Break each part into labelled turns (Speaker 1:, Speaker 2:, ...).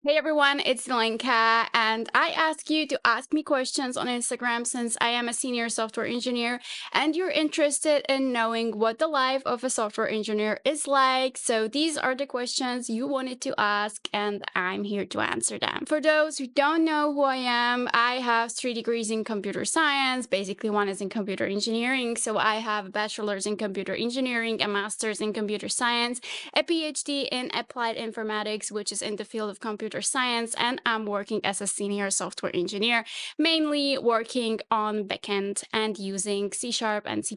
Speaker 1: Hey everyone, it's Lenka, and I ask you to ask me questions on Instagram since I am a senior software engineer and you're interested in knowing what the life of a software engineer is like. So these are the questions you wanted to ask, and I'm here to answer them. For those who don't know who I am, I have 3 degrees in computer science. Basically, one is in computer engineering. So I have a bachelor's in computer engineering, a master's in computer science, a PhD in applied informatics, which is in the field of computer science, and I'm working as a senior software engineer, mainly working on backend and using C# and C++,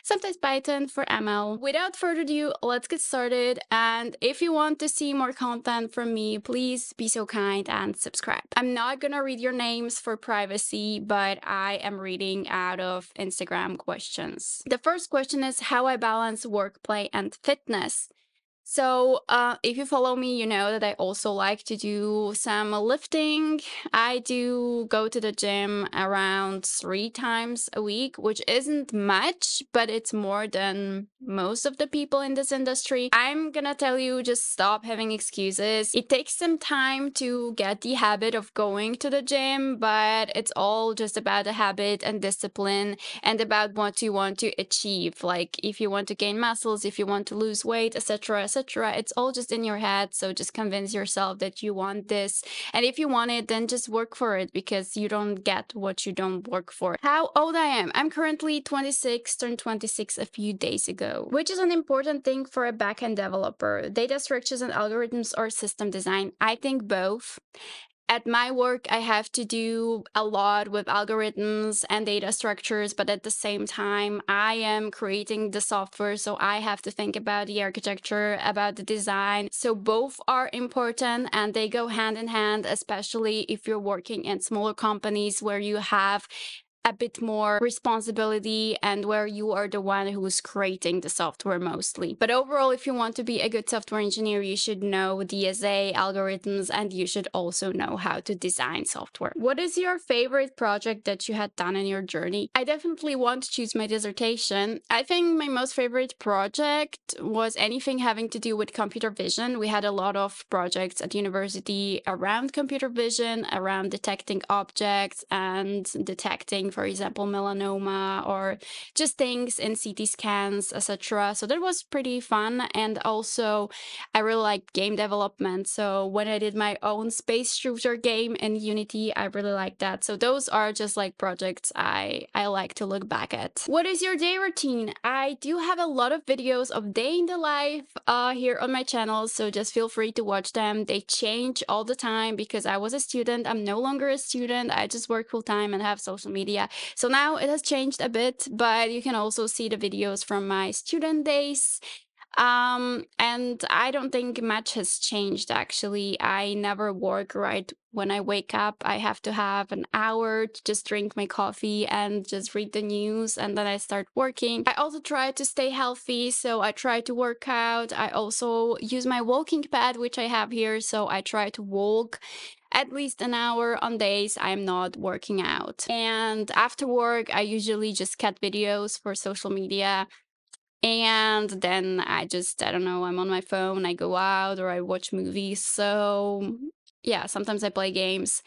Speaker 1: sometimes Python for ML. Without further ado, let's get started. And if you want to see more content from me, please be so kind and subscribe. I'm not gonna read your names for privacy, but I am reading out of Instagram questions. The first question is how I balance work, play, and fitness. So if you follow me, you know that I also like to do some lifting. I do go to the gym around 3 times a week, which isn't much, but it's more than most of the people in this industry. I'm gonna tell you, just stop having excuses. It takes some time to get the habit of going to the gym, but it's all just about the habit and discipline and about what you want to achieve. Like if you want to gain muscles, if you want to lose weight, etc., etc. It's all just in your head. So just convince yourself that you want this. And if you want it, then just work for it, because you don't get what you don't work for. How old I am? I'm currently 26, turned 26 a few days ago, which is an important thing for a backend developer. Data structures and algorithms or system design? I think both. At my work, I have to do a lot with algorithms and data structures, but at the same time, I am creating the software, so I have to think about the architecture, about the design. So both are important and they go hand in hand, especially if you're working in smaller companies where you have a bit more responsibility and where you are the one who's creating the software mostly. But overall, if you want to be a good software engineer, you should know DSA, algorithms, and you should also know how to design software. What is your favorite project that you had done in your journey? I definitely want to choose my dissertation. I think my most favorite project was anything having to do with computer vision. We had a lot of projects at university around computer vision, around detecting objects and detecting, for example, melanoma or just things in CT scans, etc. So that was pretty fun. And also, I really liked game development. So when I did my own space shooter game in Unity, I really liked that. So those are just like projects I like to look back at. What is your day routine? I do have a lot of videos of day in the life here on my channel, so just feel free to watch them. They change all the time because I was a student. I'm no longer a student. I just work full time and have social media. So now it has changed a bit, but you can also see the videos from my student days. And I don't think much has changed actually. I never work right when I wake up. I have to have an hour to just drink my coffee and just read the news, and then I start working. I also try to stay healthy, so I try to work out. I also use my walking pad, which I have here, so I try to walk at least an hour on days I'm not working out. And after work, I usually just cut videos for social media. And then I don't know, I'm on my phone, I go out or I watch movies. So yeah, sometimes I play games.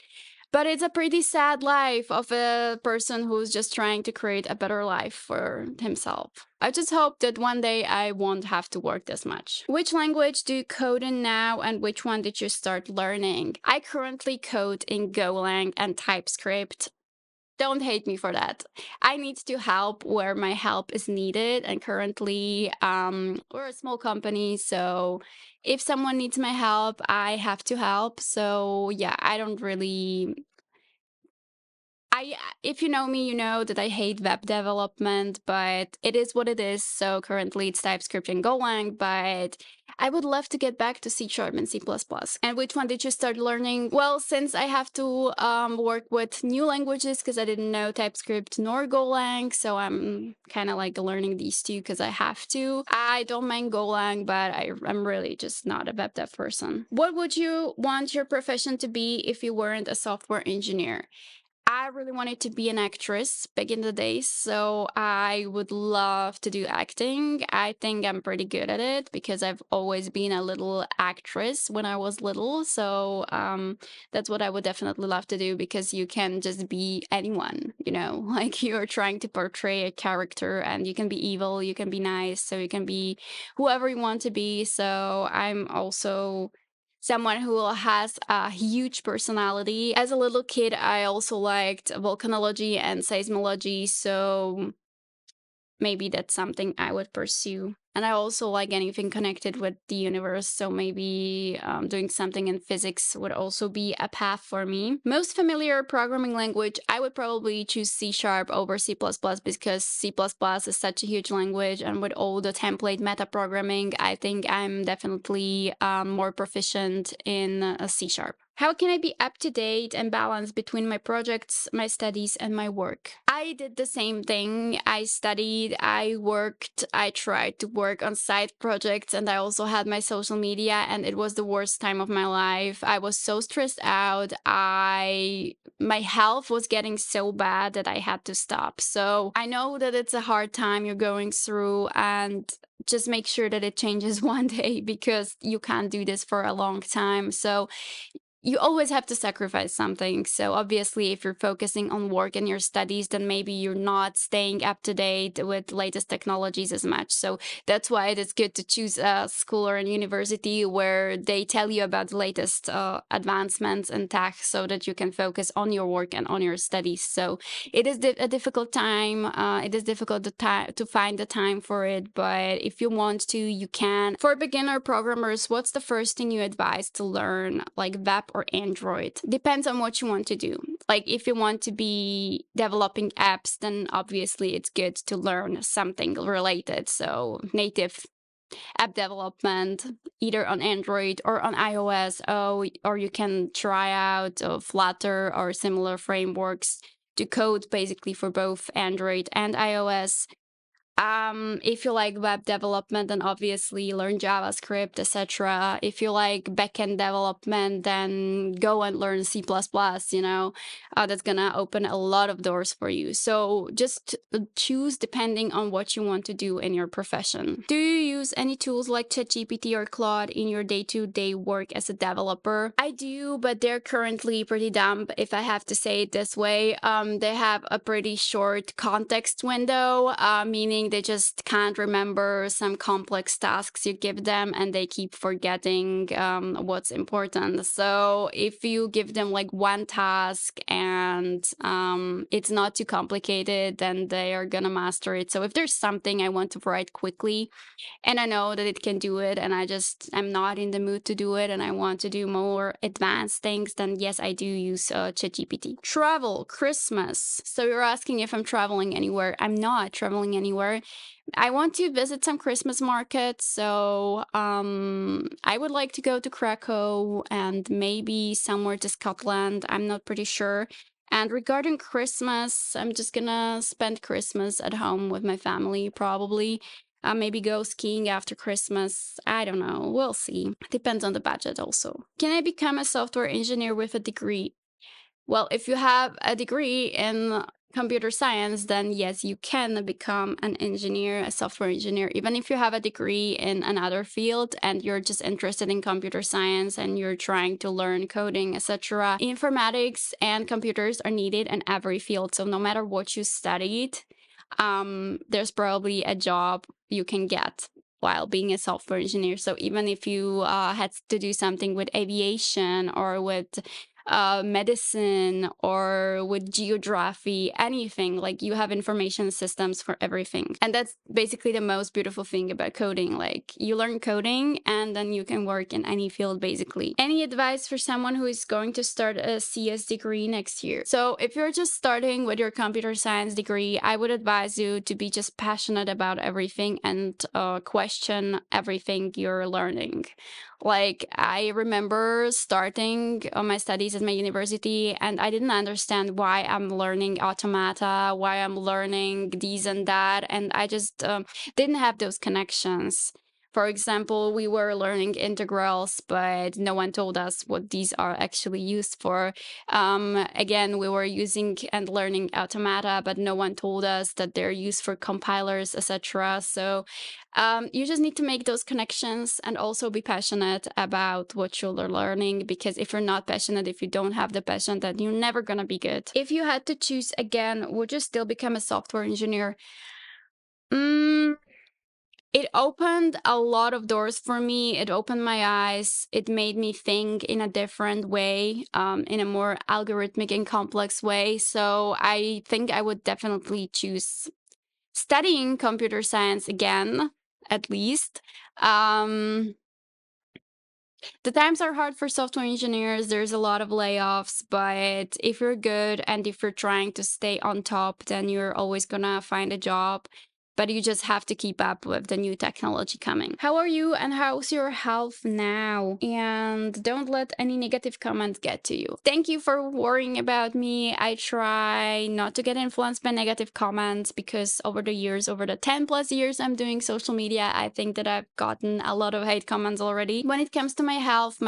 Speaker 1: But it's a pretty sad life of a person who's just trying to create a better life for himself. I just hope that one day I won't have to work this much. Which language do you code in now, and which one did you start learning? I currently code in Golang and TypeScript. Don't hate me for that. I need to help where my help is needed, and currently we're a small company, so if someone needs my help, I have to help. So yeah, I don't really if you know me, you know that I hate web development, but it is what it is. So currently it's TypeScript and Golang, but I would love to get back to C# and C++. And which one did you start learning? Well, since I have to work with new languages because I didn't know TypeScript nor Golang, so I'm kind of like learning these two because I have to. I don't mind Golang, but I'm really just not a web dev person. What would you want your profession to be if you weren't a software engineer? I really wanted to be an actress back in the day, so I would love to do acting. I think I'm pretty good at it because I've always been a little actress when I was little. So that's what I would definitely love to do because you can just be anyone, you know, like you're trying to portray a character and you can be evil, you can be nice, so you can be whoever you want to be. So I'm also someone who has a huge personality. As a little kid, I also liked volcanology and seismology, so maybe that's something I would pursue. And I also like anything connected with the universe, so maybe doing something in physics would also be a path for me. Most familiar programming language, I would probably choose C# over C++ because C++ is such a huge language, and with all the template meta programming, I think I'm definitely more proficient in C#. How can I be up to date and balanced between my projects, my studies, and my work? I did the same thing. I studied, I worked, I tried to work on side projects, and I also had my social media, and it was the worst time of my life. I was so stressed out. My health was getting so bad that I had to stop. So I know that it's a hard time you're going through, and just make sure that it changes one day because you can't do this for a long time. So you always have to sacrifice something. So obviously, if you're focusing on work and your studies, then maybe you're not staying up to date with latest technologies as much. So that's why it is good to choose a school or a university where they tell you about the latest advancements in tech so that you can focus on your work and on your studies. So it is a difficult time. It is difficult to find the time for it, but if you want to, you can. For beginner programmers, what's the first thing you advise to learn, like web or Android? Depends on what you want to do. Like if you want to be developing apps, then obviously it's good to learn something related. So native app development, either on Android or on iOS, or you can try out Flutter or similar frameworks to code basically for both Android and iOS. If you like web development, then obviously learn JavaScript, etc. If you like backend development, then go and learn C++, you know, that's gonna open a lot of doors for you. So just choose depending on what you want to do in your profession. Do you use any tools like ChatGPT or Claude in your day-to-day work as a developer? I do, but they're currently pretty dumb, if I have to say it this way. They have a pretty short context window, meaning they just can't remember some complex tasks you give them, and they keep forgetting what's important. So if you give them like one task and it's not too complicated, then they are gonna master it. So if there's something I want to write quickly and I know that it can do it, and I'm not in the mood to do it, and I want to do more advanced things, then yes, I do use ChatGPT. Travel, Christmas. So you're asking if I'm traveling anywhere. I'm not traveling anywhere. I want to visit some Christmas markets, so I would like to go to Krakow and maybe somewhere to Scotland. I'm not pretty sure. And regarding Christmas, I'm just gonna spend Christmas at home with my family, probably. Maybe go skiing after Christmas. I don't know. We'll see. Depends on the budget also. Can I become a software engineer with a degree? Well, if you have a degree in computer science, then yes, you can become an engineer, a software engineer, even if you have a degree in another field and you're just interested in computer science and you're trying to learn coding, etc. Informatics and computers are needed in every field. So no matter what you studied, there's probably a job you can get while being a software engineer. So even if you had to do something with aviation or with medicine or with geography, anything, like you have information systems for everything. And that's basically the most beautiful thing about coding. Like you learn coding and then you can work in any field basically. Any advice for someone who is going to start a CS degree next year? So if you're just starting with your computer science degree, I would advise you to be just passionate about everything and question everything you're learning. Like I remember starting my studies at my university and I didn't understand why I'm learning automata, why I'm learning these and that, and I just didn't have those connections. For example, we were learning integrals, but no one told us what these are actually used for. Again, we were using and learning automata, but no one told us that they're used for compilers, etc. So you just need to make those connections and also be passionate about what you're learning, because if you're not passionate, if you don't have the passion, then you're never going to be good. If you had to choose again, would you still become a software engineer? It opened a lot of doors for me. It opened my eyes. It made me think in a different way, in a more algorithmic and complex way. So I think I would definitely choose studying computer science again, at least. The times are hard for software engineers. There's a lot of layoffs, but if you're good and if you're trying to stay on top, then you're always gonna find a job. But you just have to keep up with the new technology coming. How are you and how's your health now? And don't let any negative comments get to you. Thank you for worrying about me. I try not to get influenced by negative comments, because over the years, over the 10 plus years I'm doing social media, I think that I've gotten a lot of hate comments already. When it comes to my health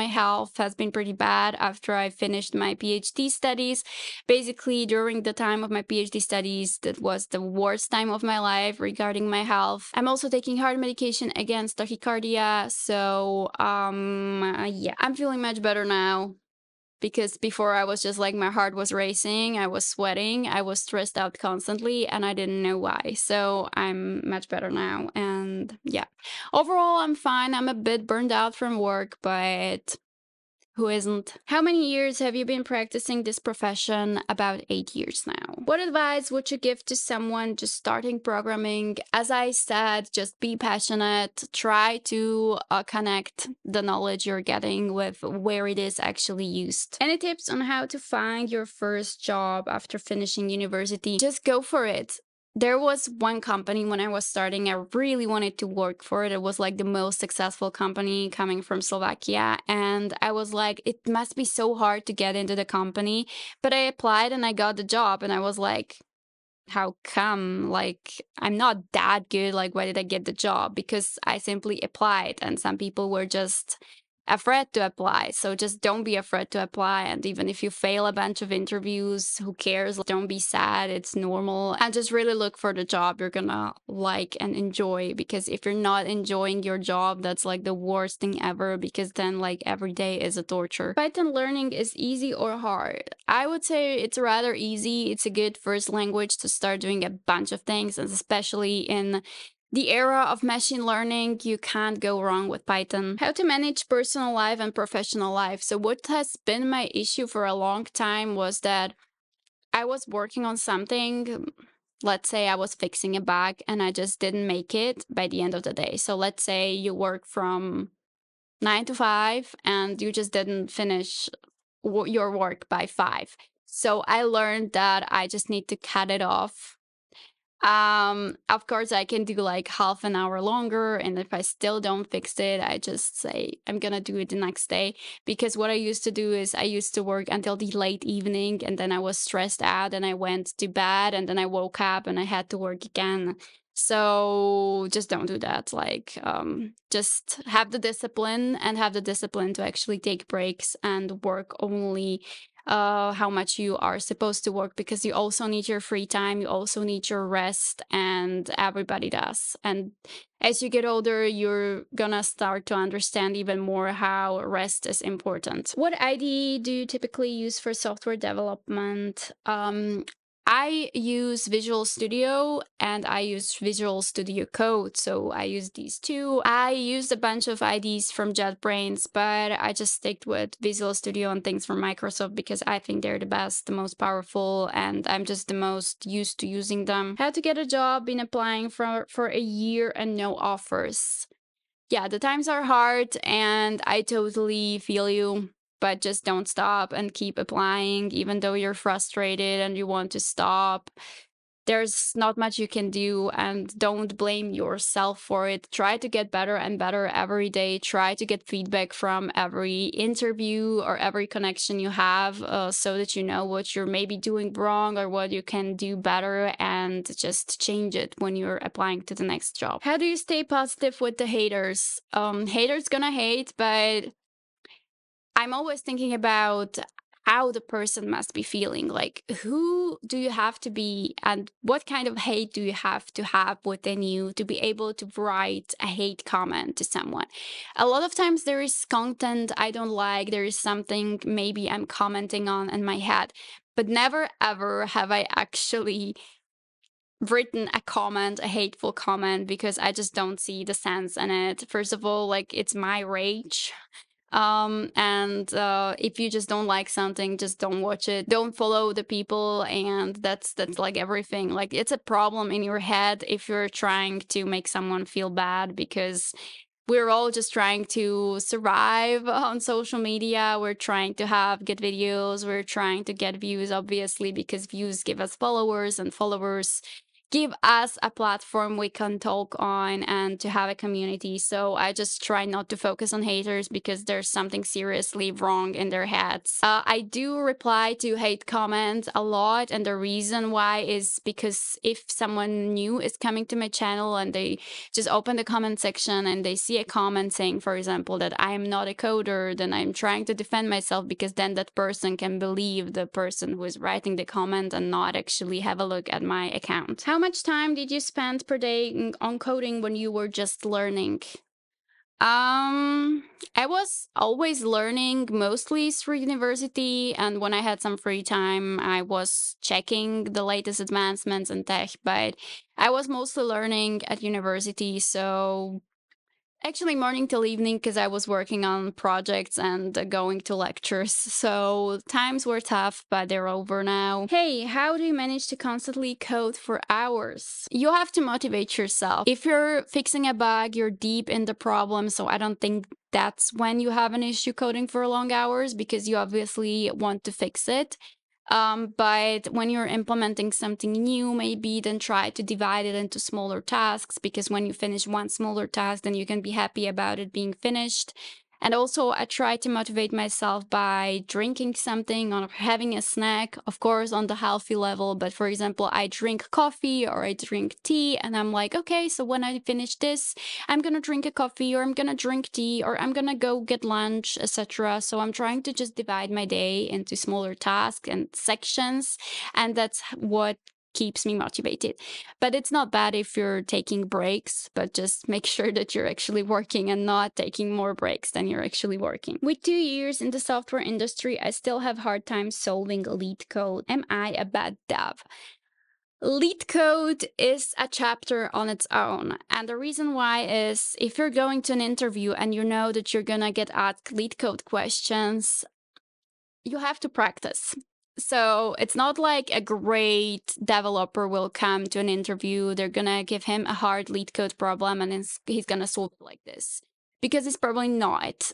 Speaker 1: has been pretty bad after I finished my PhD studies. Basically, during the time of my PhD studies, that was the worst time of my life regarding my health. I'm also taking heart medication against tachycardia, so yeah, I'm feeling much better now, because before I was just like, my heart was racing, I was sweating, I was stressed out constantly, and I didn't know why. So I'm much better now, and yeah, overall I'm fine. I'm a bit burned out from work, but who isn't? How many years have you been practicing this profession? About 8 years now. What advice would you give to someone just starting programming? As I said, just be passionate. Try to connect the knowledge you're getting with where it is actually used. Any tips on how to find your first job after finishing university? Just go for it. There was one company when I was starting, I really wanted to work for it. It was like the most successful company coming from Slovakia. And I was like, it must be so hard to get into the company. But I applied and I got the job. And I was like, how come? Like, I'm not that good. Like, why did I get the job? Because I simply applied, and some people were just afraid to apply. So just don't be afraid to apply. And even if you fail a bunch of interviews, who cares? Don't be sad. It's normal. And just really look for the job you're gonna like and enjoy. Because if you're not enjoying your job, that's like the worst thing ever, because then like every day is a torture. Python learning is easy or hard? I would say it's rather easy. It's a good first language to start doing a bunch of things, and especially in the era of machine learning, you can't go wrong with Python. How to manage personal life and professional life. So what has been my issue for a long time was that I was working on something. Let's say I was fixing a bug and I just didn't make it by the end of the day. So let's say you work from 9 to 5 and you just didn't finish your work by 5. So I learned that I just need to cut it off. Of course, I can do like half an hour longer, and if I still don't fix it, I just say I'm gonna do it the next day. Because what I used to do is I used to work until the late evening, and then I was stressed out and I went to bed, and then I woke up and I had to work again. So just don't do that. Like, just have the discipline, and have the discipline to actually take breaks and work only how much you are supposed to work, because you also need your free time, you also need your rest, and everybody does. And as you get older, you're gonna start to understand even more how rest is important. What IDE do you typically use for software development? I use Visual Studio and I use Visual Studio Code, so I use these two. I used a bunch of IDs from JetBrains, but I just stick with Visual Studio and things from Microsoft because I think they're the best, the most powerful, and I'm just the most used to using them. How to get a job, been applying for a year and no offers. Yeah, the times are hard and I totally feel you. But just don't stop and keep applying, even though you're frustrated and you want to stop. there's not much you can do, and don't blame yourself for it. Try to get better and better every day. Try to get feedback from every interview or every connection you have, so that you know what you're maybe doing wrong or what you can do better, and just change it when you're applying to the next job. How do you stay positive with the haters? Haters gonna hate, but I'm always thinking about how the person must be feeling. Like, who do you have to be, and what kind of hate do you have to have within you to be able to write a hate comment to someone? A lot of times there is content I don't like, there is something maybe I'm commenting on in my head, but never ever have I actually written a comment, a hateful comment, because I just don't see the sense in it. First of all, like, it's my rage. And if you just don't like something, just don't watch it, don't follow the people, and that's like everything. Like, it's a problem in your head if you're trying to make someone feel bad, because we're all just trying to survive on social media. We're trying to have good videos, we're trying to get views, obviously, because views give us followers, and followers give us a platform we can talk on and to have a community. So I just try not to focus on haters, because there's something seriously wrong in their heads. I do reply to hate comments a lot, and the reason why is because if someone new is coming to my channel and they just open the comment section and they see a comment saying, for example, that I'm not a coder, then I'm trying to defend myself, because then that person can believe the person who is writing the comment and not actually have a look at my account. How much time did you spend per day on coding when you were just learning? I was always learning, mostly through university, and when I had some free time, I was checking the latest advancements in tech, but I was mostly learning at university, so actually morning till evening, because I was working on projects and going to lectures. So times were tough, but they're over now. Hey, how do you manage to constantly code for hours? You have to motivate yourself. If you're fixing a bug, you're deep in the problem, so I don't think that's when you have an issue coding for long hours, because you obviously want to fix it. But when you're implementing something new, maybe then try to divide it into smaller tasks, because when you finish one smaller task, then you can be happy about it being finished. And also, I try to motivate myself by drinking something or having a snack, of course, on the healthy level. But for example, I drink coffee or I drink tea, and I'm like, okay, so when I finish this, I'm gonna drink a coffee, or I'm gonna drink tea, or I'm gonna go get lunch, etc. So I'm trying to just divide my day into smaller tasks and sections, and that's what keeps me motivated. But it's not bad if you're taking breaks, but just make sure that you're actually working and not taking more breaks than you're actually working. With 2 years in the software industry, I still have hard time solving lead code. Am I a bad dev? Lead code is a chapter on its own. And the reason why is, if you're going to an interview and you know that you're gonna get asked lead code questions, you have to practice. So it's not like a great developer will come to an interview, they're gonna give him a hard lead code problem and he's gonna solve it like this, because it's probably not.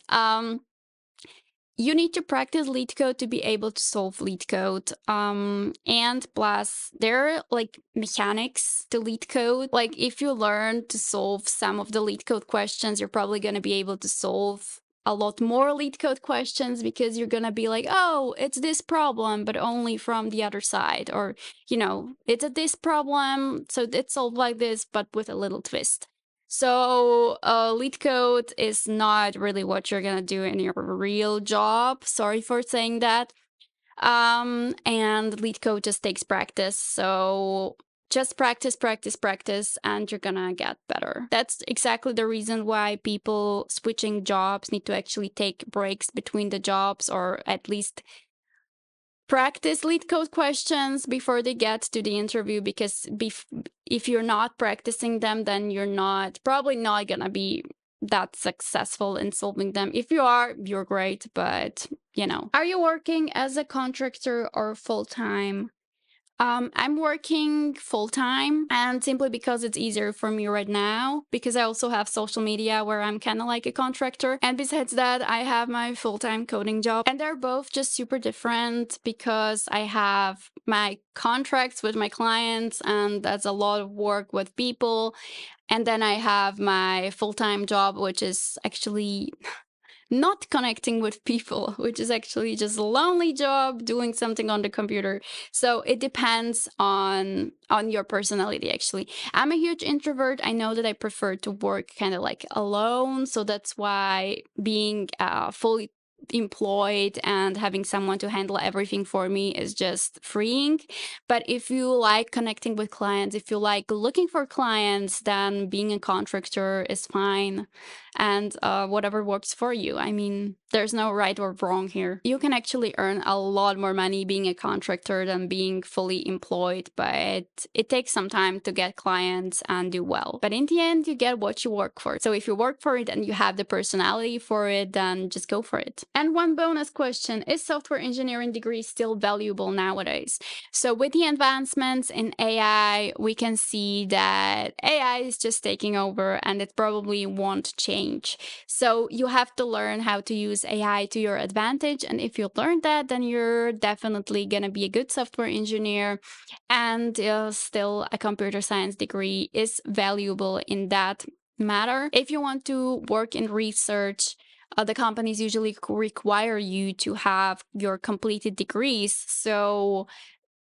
Speaker 1: You need to practice lead code to be able to solve lead code. And plus, there are like mechanics to lead code. Like, if you learn to solve some of the lead code questions, you're probably going to be able to solve a lot more lead code questions, because you're going to be like, oh, it's this problem, but only from the other side. Or, you know, it's this problem, so it's solved like this, but with a little twist. So lead code is not really what you're gonna do in your real job. Sorry for saying that. And lead code just takes practice. So just practice, practice, practice, and you're gonna get better. That's exactly the reason why people switching jobs need to actually take breaks between the jobs, or at least practice lead code questions before they get to the interview, because if you're not practicing them, then you're probably not gonna be that successful in solving them. If you are, you're great, but you know. Are you working as a contractor or full-time? I'm working full time, and simply because it's easier for me right now, because I also have social media where I'm kind of like a contractor. And besides that, I have my full time coding job, and they're both just super different because I have my contracts with my clients, and that's a lot of work with people. And then I have my full time job, which is actually not connecting with people, which is actually just a lonely job doing something on the computer. So it depends on your personality. Actually, I'm a huge introvert. I know that I prefer to work kind of like alone, so that's why being fully employed and having someone to handle everything for me is just freeing. But if you like connecting with clients, if you like looking for clients, then being a contractor is fine, and whatever works for you. I mean, there's no right or wrong here. You can actually earn a lot more money being a contractor than being fully employed, but it takes some time to get clients and do well. But in the end, you get what you work for. So if you work for it and you have the personality for it, then just go for it. And one bonus question: is software engineering degree still valuable nowadays? So with the advancements in AI, we can see that AI is just taking over and it probably won't change. So you have to learn how to use AI to your advantage. And if you learn that, then you're definitely going to be a good software engineer. And still, a computer science degree is valuable in that matter. If you want to work in research, the companies usually require you to have your completed degrees. So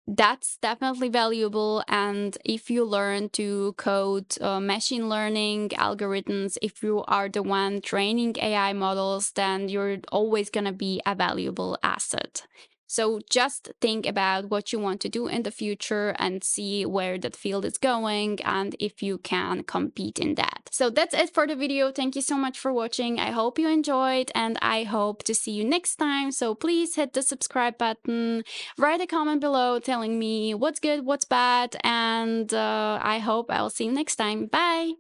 Speaker 1: that's definitely valuable. And if you learn to code machine learning algorithms, if you are the one training AI models, then you're always going to be a valuable asset. So just think about what you want to do in the future and see where that field is going and if you can compete in that. So that's it for the video. Thank you so much for watching. I hope you enjoyed, and I hope to see you next time. So please hit the subscribe button, write a comment below telling me what's good, what's bad, and I hope I'll see you next time. Bye!